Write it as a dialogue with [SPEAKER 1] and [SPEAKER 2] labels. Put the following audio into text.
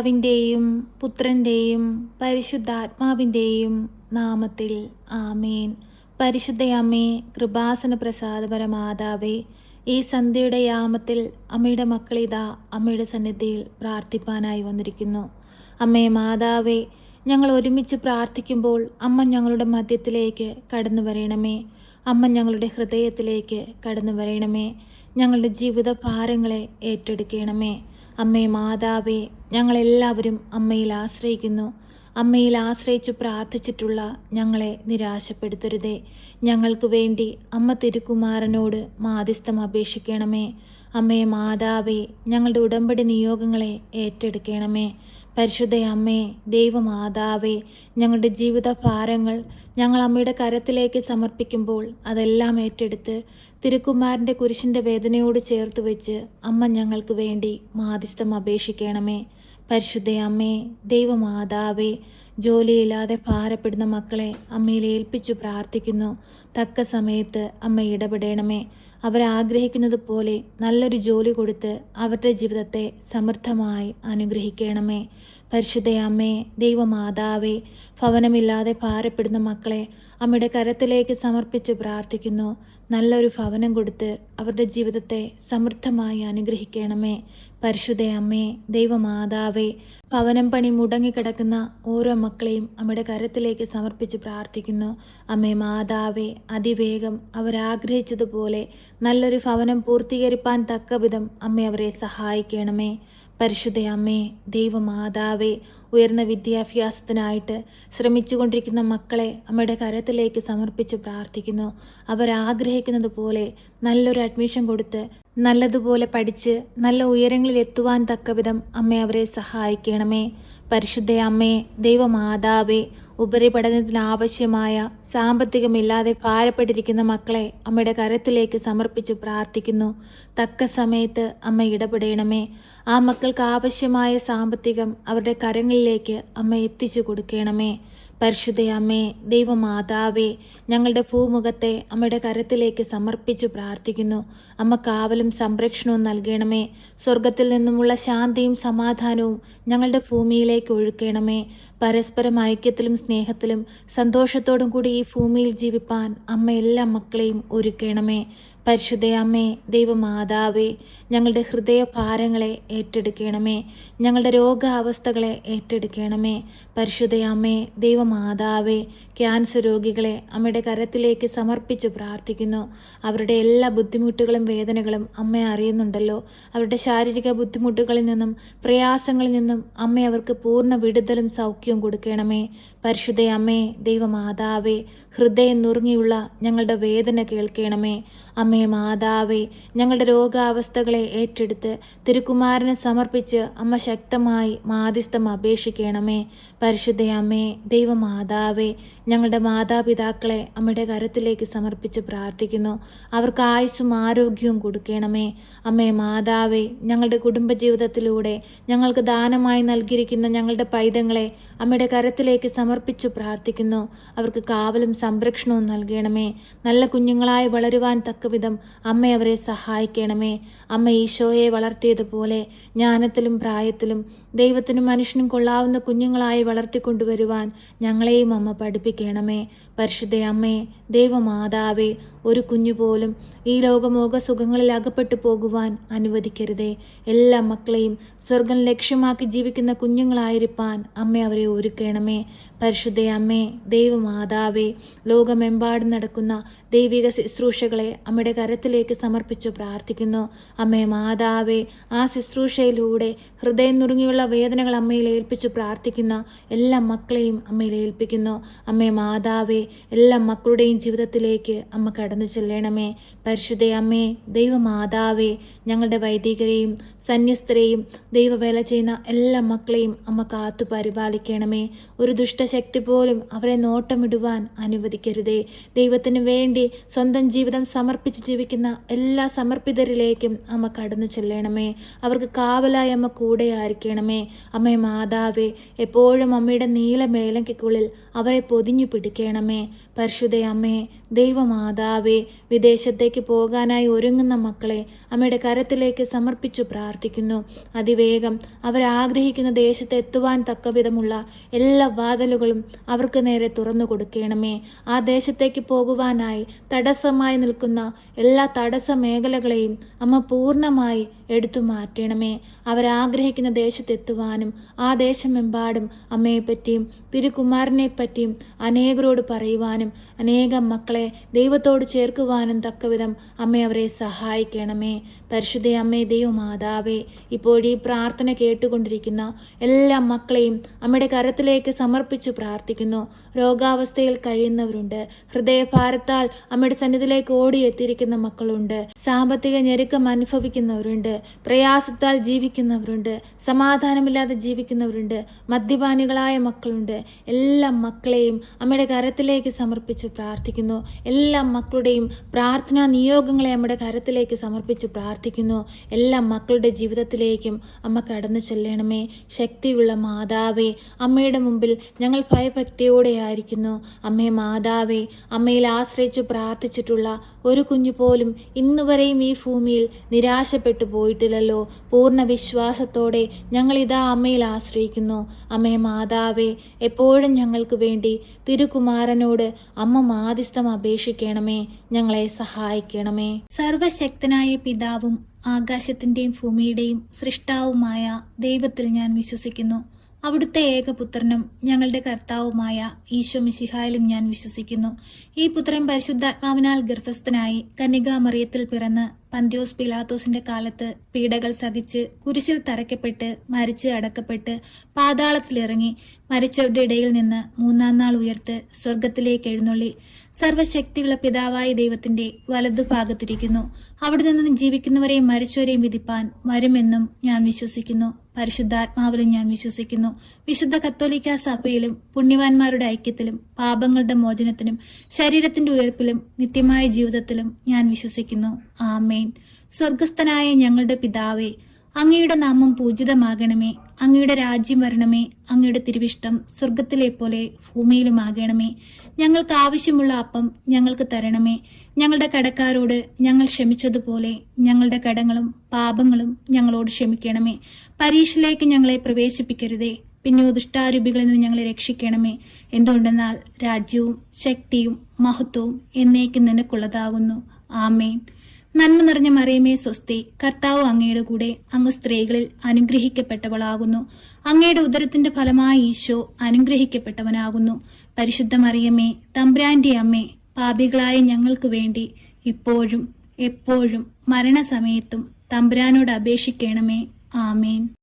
[SPEAKER 1] പിതാവിൻ്റെയും പുത്രൻ്റെയും പരിശുദ്ധാത്മാവിൻ്റെയും നാമത്തിൽ ആമേൻ. പരിശുദ്ധയമ്മേ, കൃപാസന പ്രസാദപരമാതാവേ, ഈ സന്ധ്യയുടെ യാമത്തിൽ അമ്മയുടെ മക്കളിതാ അമ്മയുടെ സന്നിധിയിൽ പ്രാർത്ഥിപ്പാനായി വന്നിരിക്കുന്നു. അമ്മേ മാതാവേ, ഞങ്ങൾ ഒരുമിച്ച് പ്രാർത്ഥിക്കുമ്പോൾ അമ്മ ഞങ്ങളുടെ മധ്യത്തിലേക്ക് കടന്നു വരണമേ. അമ്മ ഞങ്ങളുടെ ഹൃദയത്തിലേക്ക് കടന്നു വരണമേ. ഞങ്ങളുടെ ജീവിത ഭാരങ്ങളെ ഏറ്റെടുക്കണമേ. അമ്മേ മാതാവേ, ഞങ്ങളെല്ലാവരും അമ്മയിൽ ആശ്രയിക്കുന്നു. അമ്മയിൽ ആശ്രയിച്ചു പ്രാർത്ഥിച്ചിട്ടുള്ള ഞങ്ങളെ നിരാശപ്പെടുത്തരുതേ. ഞങ്ങൾക്ക് വേണ്ടി അമ്മ തിരുക്കുമാരനോട് മാധ്യസ്ഥം അപേക്ഷിക്കണമേ. അമ്മേ മാതാവേ, ഞങ്ങളുടെ ഉടമ്പടി നിയോഗങ്ങളെ ഏറ്റെടുക്കണമേ. പരിശുദ്ധ അമ്മേ, ദൈവമാതാവേ, ഞങ്ങളുടെ ജീവിത ഭാരങ്ങൾ ഞങ്ങൾ അമ്മയുടെ കരത്തിലേക്ക് സമർപ്പിക്കുമ്പോൾ അതെല്ലാം ഏറ്റെടുത്ത് തിരുക്കുമാരൻ്റെ കുരിശിൻ്റെ വേദനയോട് ചേർത്ത് വെച്ച് അമ്മ ഞങ്ങൾക്ക് വേണ്ടി മാധ്യസ്ഥം അപേക്ഷിക്കണമേ. പരിശുദ്ധ അമ്മേ, ദൈവമാതാവേ, ജോലിയില്ലാതെ ഭാരപ്പെടുന്ന മക്കളെ അമ്മയിൽ ഏൽപ്പിച്ചു പ്രാർത്ഥിക്കുന്നു. തക്ക സമയത്ത് അമ്മ ഇടപെടണമേ. അവരാഗ്രഹിക്കുന്നത് പോലെ നല്ലൊരു ജോലി കൊടുത്ത് അവരുടെ ജീവിതത്തെ സമൃദ്ധമായി അനുഗ്രഹിക്കണമേ. പരിശുദ്ധ അമ്മേ, ദൈവമാതാവേ, ഭവനമില്ലാതെ ഭാരപ്പെടുന്ന മക്കളെ അമ്മയുടെ കരത്തിലേക്ക് സമർപ്പിച്ച് പ്രാർത്ഥിക്കുന്നു. നല്ലൊരു ഭവനം കൊടുത്ത് അവരുടെ ജീവിതത്തെ സമൃദ്ധമായി അനുഗ്രഹിക്കണമേ. പരിശുദ്ധ അമ്മേ, ദൈവമാതാവേ, ഭവനം പണി മുടങ്ങിക്കിടക്കുന്ന ഓരോ മക്കളെയും അമ്മയുടെ കരത്തിലേക്ക് സമർപ്പിച്ച് പ്രാർത്ഥിക്കുന്നു. അമ്മേ മാതാവേ, അതിവേഗം അവരാഗ്രഹിച്ചതുപോലെ നല്ലൊരു ഭവനം പൂർത്തീകരിപ്പാൻ തക്കവിധം അമ്മ അവരെ സഹായിക്കണമേ. പരിശുദ്ധ അമ്മേ, ദൈവമാതാവേ, ഉയർന്ന വിദ്യാഭ്യാസത്തിനായിട്ട് ശ്രമിച്ചുകൊണ്ടിരിക്കുന്ന മക്കളെ അമ്മയുടെ കരത്തിലേക്ക് സമർപ്പിച്ച് പ്രാർത്ഥിക്കുന്നു. അവരാഗ്രഹിക്കുന്നത് പോലെ നല്ലൊരു അഡ്മിഷൻ കൊടുത്ത് നല്ലതുപോലെ പഠിച്ച് നല്ല ഉയരങ്ങളിൽ എത്തുവാൻ തക്കവിധം അമ്മ അവരെ സഹായിക്കണമേ. പരിശുദ്ധ അമ്മേ, ദൈവമാതാവേ, ഉപരിപഠനത്തിനാവശ്യമായ സാമ്പത്തികമില്ലാതെ ഭാരപ്പെട്ടിരിക്കുന്ന മക്കളെ അമ്മയുടെ കരത്തിലേക്ക് സമർപ്പിച്ച് പ്രാർത്ഥിക്കുന്നു. തക്ക സമയത്ത് അമ്മ ഇടപെടണമേ. ആ മക്കൾക്ക് ആവശ്യമായ സാമ്പത്തികം അവരുടെ കരങ്ങളിലേക്ക് അമ്മ എത്തിച്ചു കൊടുക്കണമേ. പരിശുദ്ധ അമ്മേ, ദൈവമാതാവേ, ഞങ്ങളുടെ ഭൂമുഖത്തെ അമ്മയുടെ കരത്തിലേക്ക് സമർപ്പിച്ചു പ്രാർത്ഥിക്കുന്നു. അമ്മ കാവലും സംരക്ഷണവും നൽകണമേ. സ്വർഗത്തിൽ നിന്നുമുള്ള ശാന്തിയും സമാധാനവും ഞങ്ങളുടെ ഭൂമിയിലേക്ക് ഒഴുക്കണമേ. പരസ്പരം ഐക്യത്തിലും സ്നേഹത്തിലും സന്തോഷത്തോടും കൂടി ഈ ഭൂമിയിൽ ജീവിപ്പാൻ അമ്മ എല്ലാ മക്കളെയും ഒരുക്കണമേ. പരിശുദ്ധ അമ്മേ, ദൈവമാതാവേ, ഞങ്ങളുടെ ഹൃദയഭാരങ്ങളെ ഏറ്റെടുക്കണമേ. ഞങ്ങളുടെ രോഗാവസ്ഥകളെ ഏറ്റെടുക്കണമേ. പരിശുദ്ധ അമ്മേ, ദൈവമാതാവേ, ക്യാൻസർ രോഗികളെ അമ്മയുടെ കരത്തിലേക്ക് സമർപ്പിച്ച് പ്രാർത്ഥിക്കുന്നു. അവരുടെ എല്ലാ ബുദ്ധിമുട്ടുകളും വേദനകളും അമ്മ അറിയുന്നുണ്ടല്ലോ. അവരുടെ ശാരീരിക ബുദ്ധിമുട്ടുകളിൽ നിന്നും പ്രയാസങ്ങളിൽ നിന്നും അമ്മ അവർക്ക് പൂർണ്ണ വിടുതലും സൗഖ്യവും കൊടുക്കണമേ. പരിശുദ്ധ അമ്മേ, ദൈവമാതാവേ, ഹൃദയം നുറുങ്ങിയുള്ള ഞങ്ങളുടെ വേദന കേൾക്കണമേ. അമ്മേ മാതാവേ, ഞങ്ങളുടെ രോഗാവസ്ഥകളെ ഏറ്റെടുത്ത് തിരുക്കുമാരനെ സമർപ്പിച്ച് അമ്മ ശക്തമായി മാധ്യസ്ഥം അപേക്ഷിക്കണമേ. പരിശുദ്ധ അമ്മേ, ദൈവമാതാവേ, ഞങ്ങളുടെ മാതാപിതാക്കളെ അമ്മയുടെ കരത്തിലേക്ക് സമർപ്പിച്ച് പ്രാർത്ഥിക്കുന്നു. അവർക്ക് ആയുസ്സും ആരോഗ്യവും കൊടുക്കണമേ. അമ്മേ മാതാവേ, ഞങ്ങളുടെ കുടുംബജീവിതത്തിലൂടെ ഞങ്ങൾക്ക് ദാനമായി നൽകിയിരിക്കുന്ന ഞങ്ങളുടെ പൈതങ്ങളെ അമ്മയുടെ കരത്തിലേക്ക് സമർപ്പിച്ചു പ്രാർത്ഥിക്കുന്നു. അവർക്ക് കാവലും സംരക്ഷണവും നൽകണമേ. നല്ല കുഞ്ഞുങ്ങളായി വളരുവാൻ തക്കവിധം അമ്മ അവരെ സഹായിക്കണമേ. അമ്മ ഈശോയെ വളർത്തിയതുപോലെ ജ്ഞാനത്തിലും പ്രായത്തിലും ദൈവത്തിനും മനുഷ്യനും കൊള്ളാവുന്ന കുഞ്ഞുങ്ങളായി വളർത്തിക്കൊണ്ടുവരുവാൻ ഞങ്ങളെയും അമ്മ പഠിപ്പിക്കണമേ. പരിശുദ്ധ അമ്മേ, ദൈവമാതാവേ, ഒരു കുഞ്ഞുപോലും ഈ ലോകമോഹ സുഖങ്ങളിൽ അകപ്പെട്ടു പോകുവാൻ അനുവദിക്കരുതേ. എല്ലാ മക്കളെയും സ്വർഗം ലക്ഷ്യമാക്കി ജീവിക്കുന്ന കുഞ്ഞുങ്ങളായിരിക്കാൻ അമ്മ അവരെ ഒരുക്കണമേ. പരിശുദ്ധ അമ്മേ, ദൈവമാതാവേ, ലോകമെമ്പാടും നടക്കുന്ന ദൈവിക ശുശ്രൂഷകളെ അമ്മയുടെ കരത്തിലേക്ക് സമർപ്പിച്ചു പ്രാർത്ഥിക്കുന്നു. അമ്മേ മാതാവേ, ആ ശുശ്രൂഷയിലൂടെ ഹൃദയം നുറുങ്ങിയുള്ള വേദനകൾ അമ്മയിൽ ഏൽപ്പിച്ചു പ്രാർത്ഥിക്കുന്ന എല്ലാ മക്കളെയും അമ്മയിൽ ഏൽപ്പിക്കുന്നു. അമ്മേ മാതാവേ, എല്ലാ മക്കളുടെയും ജീവിതത്തിലേക്ക് അമ്മ കടന്നു ചെല്ലണമേ. പരിശുദ്ധ അമ്മേ, ദൈവമാതാവേ, ഞങ്ങളുടെ വൈദികരെയും സന്യസ്തരെയും ദൈവവേല ചെയ്യുന്ന എല്ലാ മക്കളെയും അമ്മ കാത്തു പരിപാലിക്കണമേ. ഒരു ദുഷ്ടശക്തി ശക്തി പോലും അവരെ നോട്ടമിടുവാൻ അനുവദിക്കരുതേ. ദൈവത്തിന് വേണ്ടി സ്വന്തം ജീവിതം സമർപ്പിച്ച് ജീവിക്കുന്ന എല്ലാ സമർപ്പിതരിലേക്കും അമ്മ കടന്നു ചെല്ലണമേ. അവർക്ക് കാവലായി അമ്മ കൂടെ ആയിരിക്കണമേ. അമ്മേ മാതാവേ, എപ്പോഴും അമ്മയുടെ നീലമേളയ്ക്കുള്ളിൽ അവരെ പൊതിഞ്ഞു പിടിക്കണമേ. പരിശുദ്ധ അമ്മേ, ദൈവമാതാവേ, വിദേശത്തേക്ക് പോകാനായി ഒരുങ്ങുന്ന മക്കളെ അമ്മയുടെ കരത്തിലേക്ക് സമർപ്പിച്ചു പ്രാർത്ഥിക്കുന്നു. അതിവേഗം അവരാഗ്രഹിക്കുന്ന ദേശത്ത് എത്തുവാൻ തക്കവിധമുള്ള എല്ലാ വാതിലുകളും അവർക്ക് നേരെ തുറന്നു കൊടുക്കണമേ. ആ ദേശത്തേക്ക് പോകുവാനായി തടസ്സമായി നിൽക്കുന്ന എല്ലാ തടസ്സ മേഖലകളെയും അമ്മ പൂർണ്ണമായി എടുത്തു മാറ്റണമേ. അവരാഗ്രഹിക്കുന്ന ദേശത്തെത്തുവാനും ആ ദേശമെമ്പാടും അമ്മയെപ്പറ്റിയും തിരുകുമാരനെ പറ്റിയും അനേകരോട് പറയുവാനും അനേകം മക്കളെ ദൈവത്തോട് ചേർക്കുവാനും തക്കവിധം അമ്മ അവരെ സഹായിക്കണമേ. പരിശുദ്ധ അമ്മേ, ദൈവമാതാവേ, ഇപ്പോഴീ പ്രാർത്ഥന കേട്ടുകൊണ്ടിരിക്കുന്ന എല്ലാ മക്കളെയും അമ്മയുടെ കരത്തിലേക്ക് സമർപ്പിച്ചു പ്രാർത്ഥിക്കുന്നു. രോഗാവസ്ഥയിൽ കഴിയുന്നവരുണ്ട്, ഹൃദയഭാരത്താൽ അമ്മയുടെ സന്നിധിയിലേക്ക് ഓടിയെത്തിയിരിക്കുന്ന മക്കളുണ്ട്, സാമ്പത്തിക ഞെരുക്കം അനുഭവിക്കുന്നവരുണ്ട്, പ്രയാസത്താൽ ജീവിക്കുന്നവരുണ്ട്, സമാധാനമില്ലാതെ ജീവിക്കുന്നവരുണ്ട്, മദ്യപാനികളായ മക്കളുണ്ട്. എല്ലാ മക്കളെയും അമ്മയുടെ കരത്തിലേക്ക് സമർപ്പിച്ചു പ്രാർത്ഥിക്കുന്നു. എല്ലാ മക്കളുടെയും പ്രാർത്ഥനാ നിയോഗങ്ങളെ അമ്മയുടെ കരത്തിലേക്ക് സമർപ്പിച്ചു പ്രാർത്ഥിക്കുന്നു. എല്ലാ മക്കളുടെ ജീവിതത്തിലേക്കും അമ്മ കടന്നു ചെല്ലണമേ. ശക്തിയുള്ള മാതാവേ, അമ്മയുടെ മുമ്പിൽ ഞങ്ങൾ ഭയഭക്തിയോടെ ആയിരിക്കുന്നു. അമ്മേ മാതാവേ, അമ്മയിൽ ആശ്രയിച്ചു പ്രാർത്ഥിച്ചിട്ടുള്ള ഒരു കുഞ്ഞു പോലും ഇന്നുവരെയും ഈ ഭൂമിയിൽ നിരാശപ്പെട്ടു പോയിട്ടില്ലല്ലോ. പൂർണ്ണ വിശ്വാസത്തോടെ ഞങ്ങളിതാ അമ്മയിൽ ആശ്രയിക്കുന്നു. അമ്മേ മാതാവേ, എപ്പോഴും ഞങ്ങൾക്ക് വേണ്ടി തിരുകുമാരനോട് അമ്മ മാധ്യസ്ഥം അപേക്ഷിക്കണമേ. ഞങ്ങളെ സഹായിക്കണമേ. സർവശക്തനായ പിതാവും ആകാശത്തിൻ്റെയും ഭൂമിയുടെയും സൃഷ്ടാവുമായ ദൈവത്തിൽ ഞാൻ വിശ്വസിക്കുന്നു. അവിടുത്തെ ഏകപുത്രനും ഞങ്ങളുടെ കർത്താവുമായ ഈശോ മിശിഹായിലും ഞാൻ വിശ്വസിക്കുന്നു. ഈ പുത്രൻ പരിശുദ്ധാത്മാവിനാൽ ഗർഭസ്ഥനായി കന്യകാമറിയത്തിൽ പിറന്ന് പന്ത്യോസ് പിലാത്തോസിന്റെ കാലത്ത് പീഡകൾ സഹിച്ച് കുരിശിൽ തറയ്ക്കപ്പെട്ട് മരിച്ച് അടക്കപ്പെട്ട് പാതാളത്തിലിറങ്ങി മരിച്ചവരുടെ ഇടയിൽ നിന്ന് മൂന്നാം നാൾ ഉയർത്ത് സ്വർഗത്തിലേക്ക് എഴുന്നള്ളി സർവശക്തിയുള്ള പിതാവായ ദൈവത്തിന്റെ വലതുഭാഗത്തിരിക്കുന്നു. അവിടെ നിന്ന് ജീവിക്കുന്നവരെയും മരിച്ചവരെയും വിധിപ്പാൻ വരുമെന്നും ഞാൻ വിശ്വസിക്കുന്നു. പരിശുദ്ധാത്മാവിലും ഞാൻ വിശ്വസിക്കുന്നു. വിശുദ്ധ കത്തോലിക്ക സഭയിലും പുണ്യവാന്മാരുടെ ഐക്യത്തിലും പാപങ്ങളുടെ മോചനത്തിനും ശരീരത്തിന്റെ ഉയർപ്പിലും നിത്യമായ ജീവിതത്തിലും ഞാൻ വിശ്വസിക്കുന്നു. ആമേൻ. സ്വർഗസ്ഥനായ ഞങ്ങളുടെ പിതാവേ, അങ്ങയുടെ നാമം പൂജിതമാകണമേ. അങ്ങയുടെ രാജ്യം വരണമേ. അങ്ങയുടെ തിരുവിഷ്ടം സ്വർഗത്തിലെ പോലെ ഭൂമിയിലുമാകണമേ. ഞങ്ങൾക്ക് ആവശ്യമുള്ള അപ്പം ഞങ്ങൾക്ക് തരണമേ. ഞങ്ങളുടെ കടക്കാരോട് ഞങ്ങൾ ക്ഷമിച്ചതുപോലെ ഞങ്ങളുടെ കടങ്ങളും പാപങ്ങളും ഞങ്ങളോട് ക്ഷമിക്കണമേ. പരീക്ഷയിലേക്ക് ഞങ്ങളെ പ്രവേശിപ്പിക്കരുതേ, പിന്നെ ദുഷ്ടാരൂപികളിൽ നിന്ന് ഞങ്ങളെ രക്ഷിക്കണമേ. എന്തുകൊണ്ടെന്നാൽ രാജ്യവും ശക്തിയും മഹത്വവും എന്നേക്കും നിനക്കുള്ളതാകുന്നു. ആമേൻ. നന്മ നിറഞ്ഞ മറിയമേ സ്വസ്തി, കർത്താവ് അങ്ങയുടെ കൂടെ, അങ്ങ് സ്ത്രീകളിൽ അനുഗ്രഹിക്കപ്പെട്ടവളാകുന്നു. അങ്ങയുടെ ഉദരത്തിന്റെ ഫലമായി ഈശോ അനുഗ്രഹിക്കപ്പെട്ടവനാകുന്നു. പരിശുദ്ധ മറിയമേ, തമ്പുരാന്റെ അമ്മേ, പാപികളായ ഞങ്ങൾക്ക് വേണ്ടി ഇപ്പോഴും എപ്പോഴും മരണസമയത്തും തമ്പുരാനോട് അപേക്ഷിക്കണമേ. ആമേൻ.